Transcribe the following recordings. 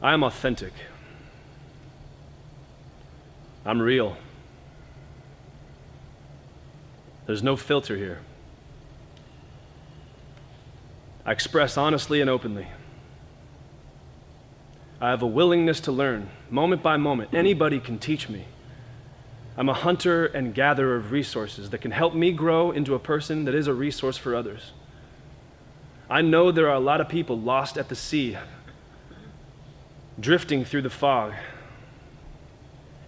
I am authentic. I'm real. There's no filter here. I express honestly and openly. I have a willingness to learn, moment by moment. Anybody can teach me. I'm a hunter and gatherer of resources that can help me grow into a person that is a resource for others. I know there are a lot of people lost at the sea, drifting through the fog,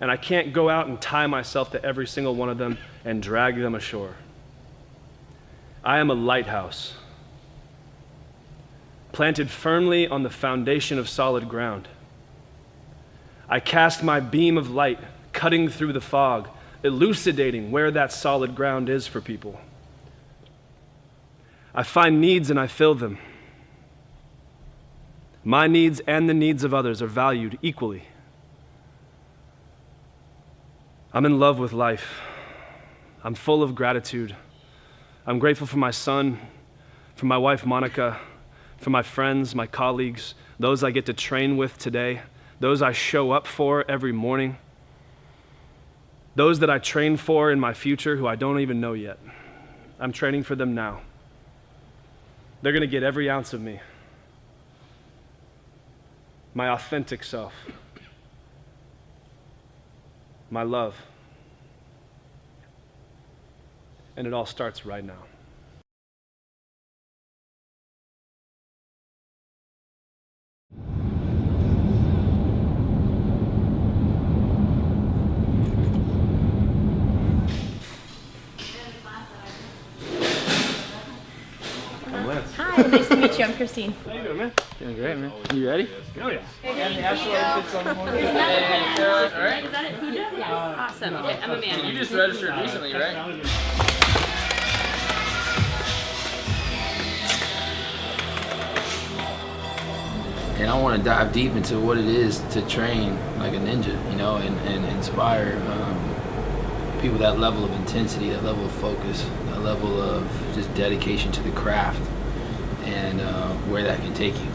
and I can't go out and tie myself to every single one of them and drag them ashore. I am a lighthouse, planted firmly on the foundation of solid ground. I cast my beam of light, cutting through the fog, elucidating where that solid ground is for people. I find needs and I fill them. My needs and the needs of others are valued equally. I'm in love with life. I'm full of gratitude. I'm grateful for my son, for my wife Monica, for my friends, my colleagues, those I get to train with today, those I show up for every morning, those that I train for in my future who I don't even know yet. I'm training for them now. They're gonna get every ounce of me, my authentic self, my love. And it all starts right now. Hi, nice to meet you. I'm Christine. How you doing, man? Doing great, man. You ready? Oh, yeah. And the asteroid sits on the morning. Is that it, Pooja? Yes. Awesome. Okay, I'm Amanda. You just registered recently, right? And I want to dive deep into what it is to train like a ninja, you know, and inspire people that level of intensity, that level of focus, that level of just dedication to the craft, and where that can take you.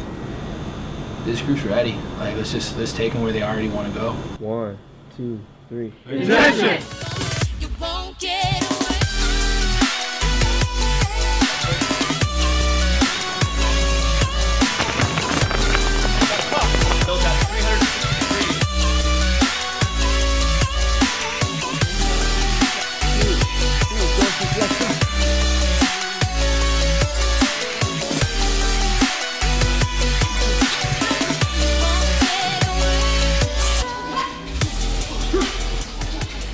This group's ready. Like, let's take them where they already want to go. 1, 2, 3. Attention! You won't get away.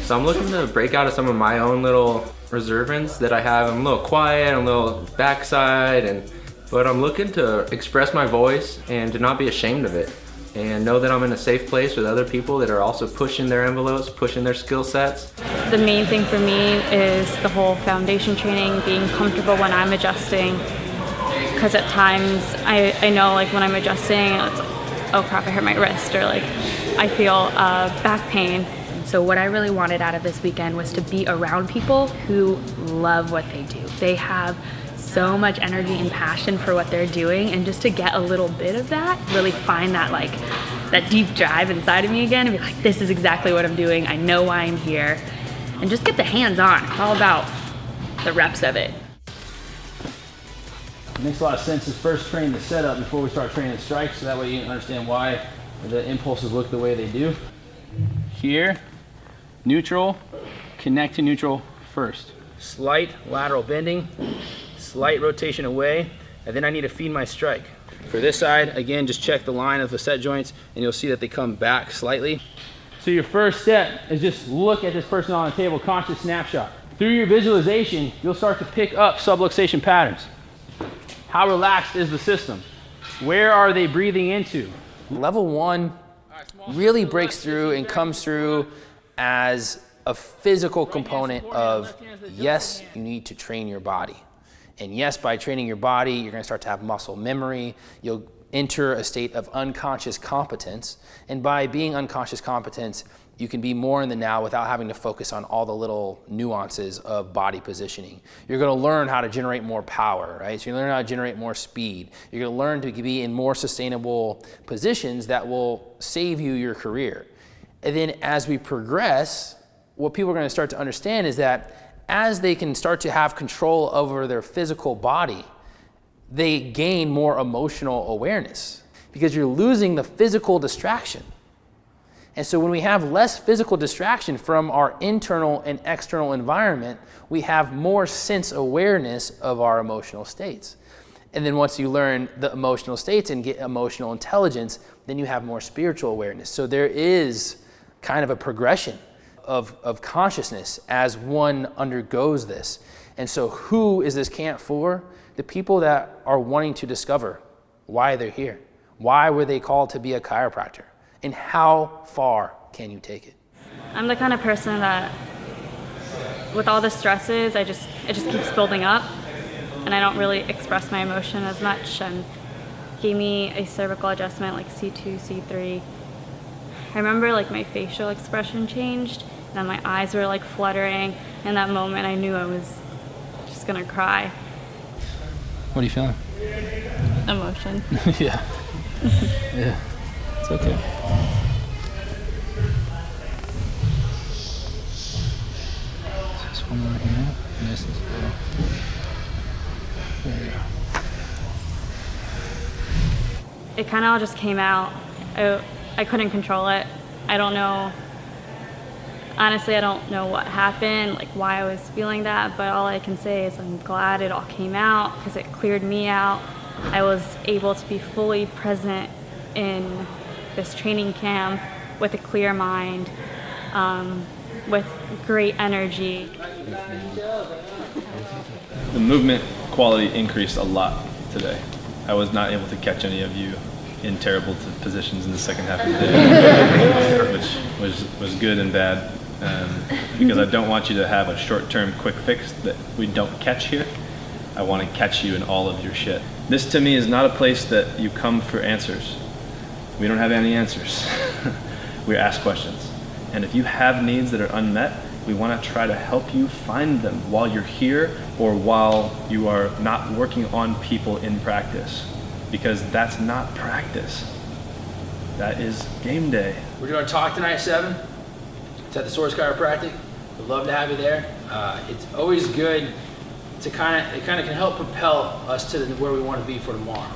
So I'm looking to break out of some of my own little reservations that I have. I'm a little quiet, I'm a little backside, but I'm looking to express my voice and to not be ashamed of it. And know that I'm in a safe place with other people that are also pushing their envelopes, pushing their skill sets. The main thing for me is the whole foundation training, being comfortable when I'm adjusting. Because at times, I know like when I'm adjusting, it's like, oh crap, I hurt my wrist, or like I feel back pain. So what I really wanted out of this weekend was to be around people who love what they do. They have so much energy and passion for what they're doing, and just to get a little bit of that, really find that like that deep drive inside of me again and be like, this is exactly what I'm doing, I know why I'm here, and just get the hands on. It's all about the reps of it. It makes a lot of sense to first train the setup before we start training strikes, so that way you understand why the impulses look the way they do. Here, neutral, connect to neutral first. Slight lateral bending, slight rotation away, and then I need to feed my strike. For this side, again, just check the line of the set joints and you'll see that they come back slightly. So your first step is just look at this person on the table, conscious snapshot. Through your visualization, you'll start to pick up subluxation patterns. How relaxed is the system? Where are they breathing into? Level 1 really breaks through and comes through as a physical component of, yes, you need to train your body. And yes, by training your body, you're gonna start to have muscle memory. You'll enter a state of unconscious competence. And by being unconscious competence, you can be more in the now without having to focus on all the little nuances of body positioning. You're going to learn how to generate more power, right? So you learn how to generate more speed. You're going to learn to be in more sustainable positions that will save you your career. And then as we progress, what people are going to start to understand is that as they can start to have control over their physical body, they gain more emotional awareness because you're losing the physical distraction. And so when we have less physical distraction from our internal and external environment, we have more sense awareness of our emotional states. And then once you learn the emotional states and get emotional intelligence, then you have more spiritual awareness. So there is kind of a progression of consciousness as one undergoes this. And so who is this camp for? The people that are wanting to discover why they're here. Why were they called to be a chiropractor? And how far can you take it? I'm the kind of person that, with all the stresses, it just keeps building up, and I don't really express my emotion as much. And gave me a cervical adjustment like C2, C3. I remember like my facial expression changed, and then my eyes were like fluttering. In that moment, I knew I was just gonna cry. What are you feeling? Emotion. Yeah. Yeah. It's okay. Just one more here. Nice and slow. There you go. It kind of all just came out. I couldn't control it. I don't know. Honestly, I don't know what happened, like why I was feeling that, but all I can say is I'm glad it all came out because it cleared me out. I was able to be fully present in this training camp with a clear mind, with great energy. The movement quality increased a lot today. I was not able to catch any of you in terrible positions in the second half of the day, which was good and bad, because I don't want you to have a short-term quick fix that we don't catch here. I want to catch you in all of your shit. This to me is not a place that you come for answers. We don't have any answers. We ask questions. And if you have needs that are unmet, we want to try to help you find them while you're here or while you are not working on people in practice. Because that's not practice. That is game day. We're doing a talk tonight at 7. It's at the Source Chiropractic. We'd love to have you there. It's always good to it kind of can help propel us to where we want to be for tomorrow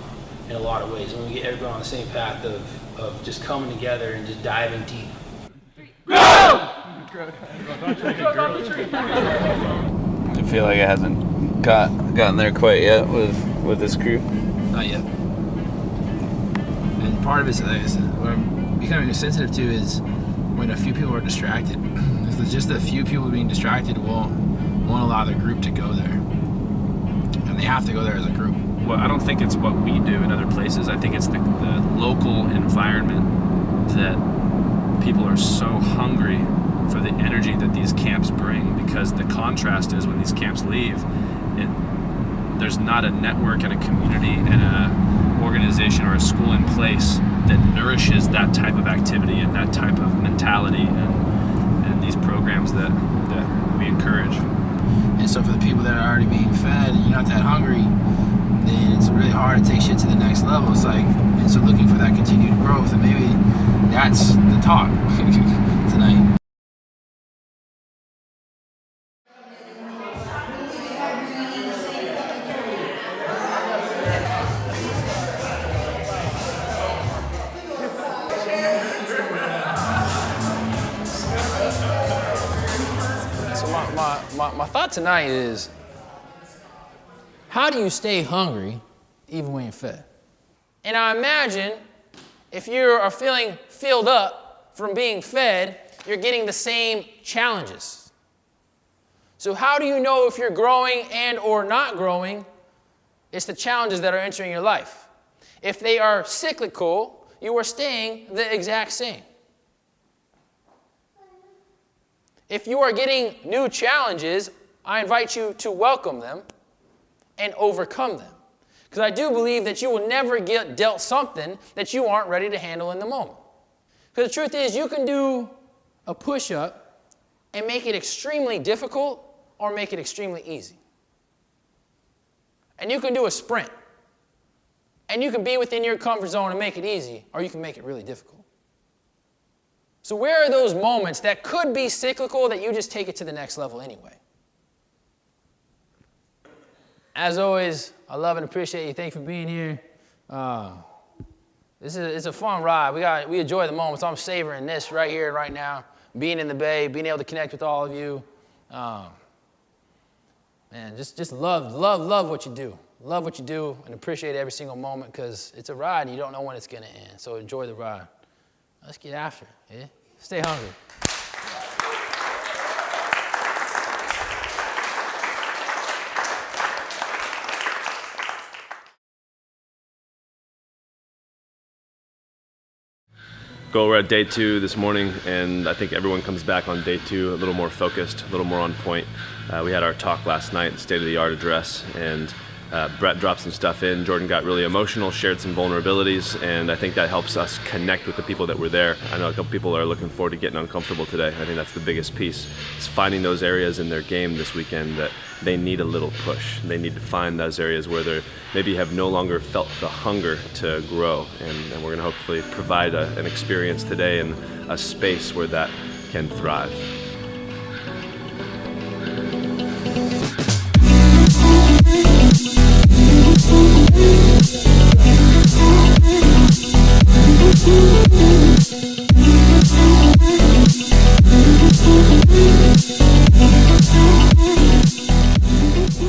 in a lot of ways. When we get everyone on the same path of just coming together and just diving deep. I feel like it hasn't gotten there quite yet with this group. Not yet. And part of it is what I'm becoming sensitive to is when a few people are distracted. Just a few people being distracted won't allow the group to go there. And they have to go there as a group. Well, I don't think it's what we do in other places. I think it's the local environment that people are so hungry for the energy that these camps bring, because the contrast is when these camps leave, there's not a network and a community and an organization or a school in place that nourishes that type of activity and that type of mentality and these programs that we encourage. And so for the people that are already being fed and you're not that hungry, then it's really hard to take shit to the next level. It's like, and so looking for that continued growth, and maybe that's the talk tonight. My thought tonight is, how do you stay hungry even when you're fed? And I imagine if you are feeling filled up from being fed, you're getting the same challenges. So how do you know if you're growing and or not growing? It's the challenges that are entering your life. If they are cyclical, you are staying the exact same. If you are getting new challenges, I invite you to welcome them and overcome them. Because I do believe that you will never get dealt something that you aren't ready to handle in the moment. Because the truth is, you can do a push-up and make it extremely difficult or make it extremely easy. And you can do a sprint. And you can be within your comfort zone and make it easy, or you can make it really difficult. So where are those moments that could be cyclical that you just take it to the next level anyway? As always, I love and appreciate you. Thank you for being here. It's a fun ride. We enjoy the moments. I'm savoring this right here and right now. Being in the Bay, being able to connect with all of you. Man, just love what you do. Love what you do and appreciate every single moment because it's a ride and you don't know when it's going to end. So enjoy the ride. Let's get after it. Yeah? Stay hungry. We're at day 2 this morning, and I think everyone comes back on day 2 a little more focused, a little more on point. We had our talk last night, the state-of-the-art address, and Brett dropped some stuff in. Jordan got really emotional, shared some vulnerabilities, and I think that helps us connect with the people that were there. I know a couple people are looking forward to getting uncomfortable today. I think that's the biggest piece. It's finding those areas in their game this weekend that they need a little push. They need to find those areas where they maybe have no longer felt the hunger to grow, and we're going to hopefully provide an experience today and a space where that can thrive.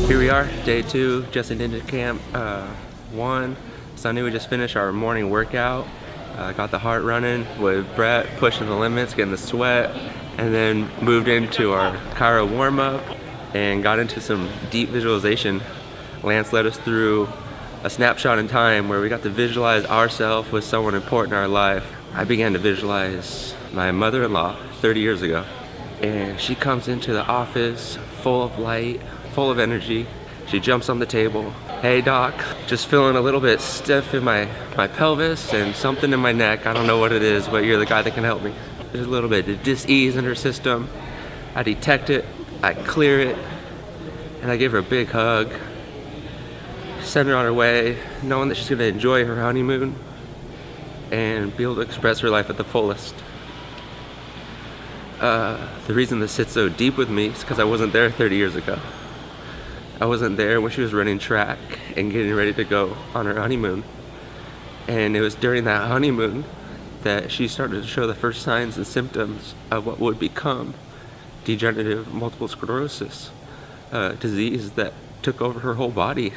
Here we are, day 2, just into camp 1. Sunday we just finished our morning workout. Got the heart running with Brett, pushing the limits, getting the sweat, and then moved into our chiro warm-up and got into some deep visualization. Lance led us through a snapshot in time where we got to visualize ourselves with someone important in our life. I began to visualize my mother-in-law 30 years ago, and she comes into the office full of light, full of energy. She jumps on the table. Hey doc, just feeling a little bit stiff in my pelvis and something in my neck. I don't know what it is, but you're the guy that can help me. There's a little bit of dis-ease in her system. I detect it, I clear it, and I give her a big hug. Send her on her way, knowing that she's gonna enjoy her honeymoon and be able to express her life at the fullest. The reason this sits so deep with me is because I wasn't there 30 years ago. I wasn't there when she was running track and getting ready to go on her honeymoon. And it was during that honeymoon that she started to show the first signs and symptoms of what would become degenerative multiple sclerosis, a disease that took over her whole body.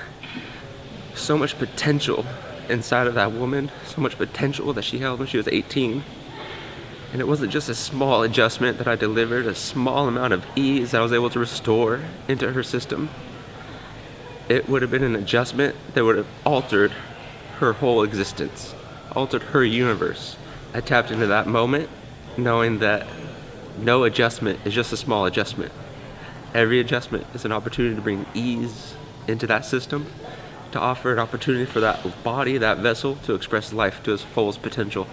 So much potential inside of that woman, so much potential that she held when she was 18. And it wasn't just a small adjustment that I delivered, a small amount of ease that I was able to restore into her system. It would have been an adjustment that would have altered her whole existence, altered her universe. I tapped into that moment knowing that no adjustment is just a small adjustment. Every adjustment is an opportunity to bring ease into that system, to offer an opportunity for that body, that vessel, to express life to its fullest potential.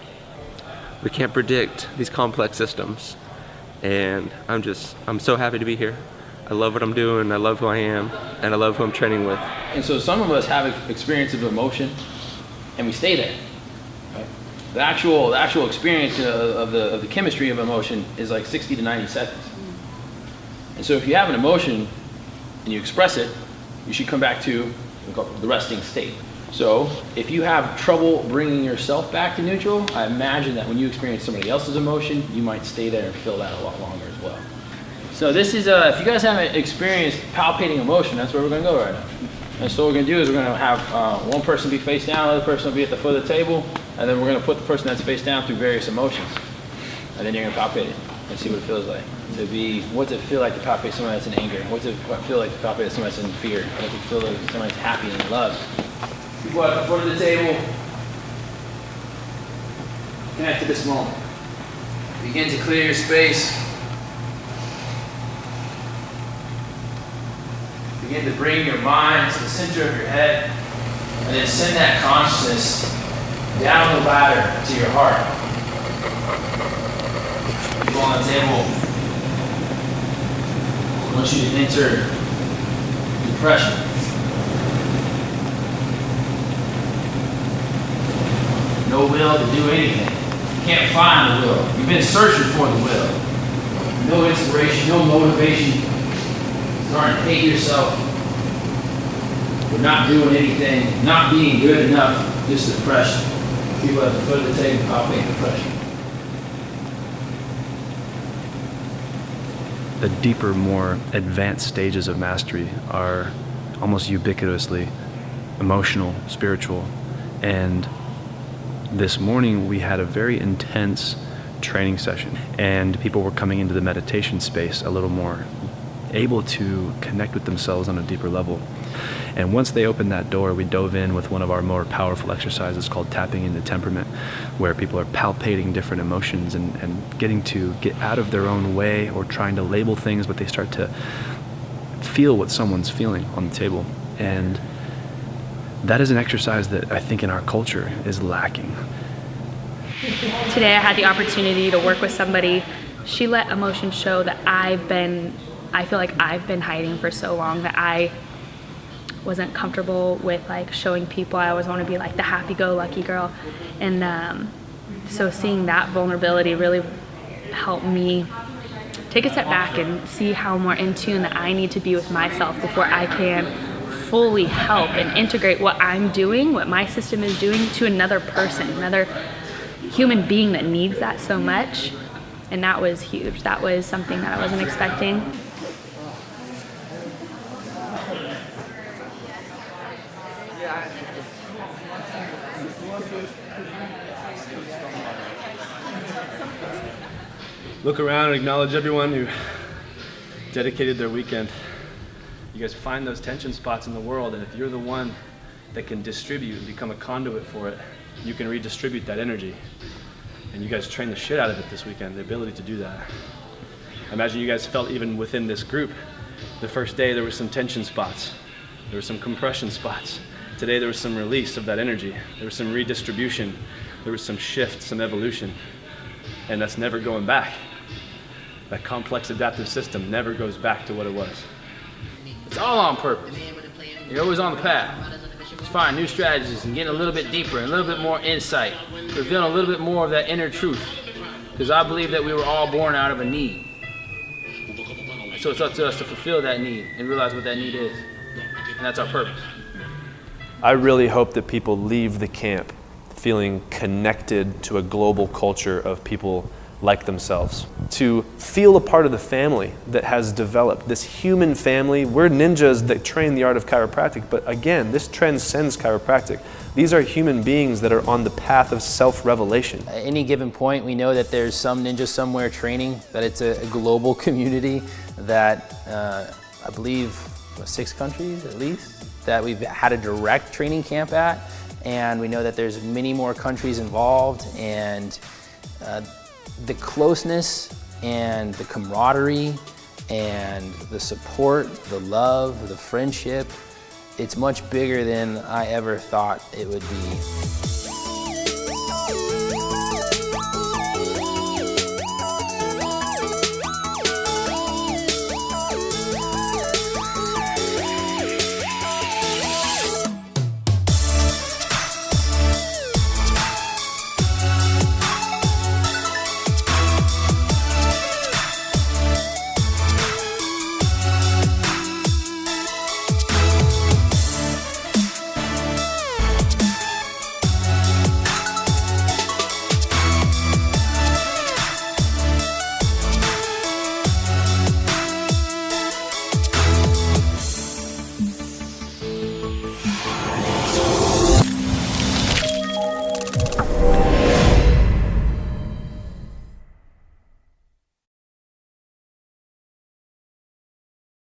We can't predict these complex systems, and I'm so happy to be here. I love what I'm doing, I love who I am, and I love who I'm training with. And so some of us have experience of emotion, and we stay there. Right? The actual experience of the chemistry of emotion is like 60 to 90 seconds. And so if you have an emotion and you express it, you should come back to the resting state. So if you have trouble bringing yourself back to neutral, I imagine that when you experience somebody else's emotion, you might stay there and feel that a lot longer as well. So this is, if you guys haven't experienced palpating emotion, that's where we're gonna go right now. And so what we're gonna do is we're gonna have one person be face down, the other person will be at the foot of the table, and then we're gonna put the person that's face down through various emotions. And then you're gonna palpate it and see what it feels like. To be, what's it feel like to palpate someone that's in anger? What's it feel like to palpate someone that's in fear? What's it feel like someone that's happy and in love? People at the foot of the table, connect to this moment. Begin to clear your space. Begin to bring your mind to the center of your head. and then send that consciousness down the ladder to your heart. People on the table, I want you to enter depression. No will to do anything. You can't find the will. You've been searching for the will. No inspiration, no motivation. Starting to hate yourself for not doing anything, not being good enough, just depression. People at the foot of the table popping depression. The deeper, more advanced stages of mastery are almost ubiquitously emotional, spiritual, and this morning we had a very intense training session, and people were coming into the meditation space a little more able to connect with themselves on a deeper level. And once they opened that door, we dove in with one of our more powerful exercises called tapping into temperament, where people are palpating different emotions and getting to get out of their own way or trying to label things, but they start to feel what someone's feeling on the table. And that is an exercise that I think in our culture is lacking. Today I had the opportunity to work with somebody. She let emotion show that I feel like I've been hiding for so long, that I wasn't comfortable with like showing people. I always want to be like the happy-go-lucky girl. And so seeing that vulnerability really helped me take a step back and see how more in tune that I need to be with myself before I can fully help and integrate what I'm doing, what my system is doing, to another person, another human being that needs that so much. And that was huge. That was something that I wasn't expecting. Look around and acknowledge everyone who dedicated their weekend. You guys find those tension spots in the world, and if you're the one that can distribute and become a conduit for it, you can redistribute that energy. And you guys train the shit out of it this weekend, the ability to do that. I imagine you guys felt even within this group. The first day there were some tension spots, there were some compression spots. Today there was some release of that energy, there was some redistribution, there was some shift, some evolution, and that's never going back. That complex adaptive system never goes back to what it was. It's all on purpose. You're always on the path. Just find new strategies and getting a little bit deeper and a little bit more insight, revealing a little bit more of that inner truth. Because I believe that we were all born out of a need. So it's up to us to fulfill that need and realize what that need is. And that's our purpose. I really hope that people leave the camp feeling connected to a global culture of people like themselves, to feel a part of the family that has developed, this human family. We're ninjas that train the art of chiropractic, but again, this transcends chiropractic. These are human beings that are on the path of self-revelation. At any given point, we know that there's some ninja somewhere training, that it's a global community that I believe 6 countries at least, that we've had a direct training camp at, and we know that there's many more countries involved, and the closeness and the camaraderie and the support, the love, the friendship, it's much bigger than I ever thought it would be.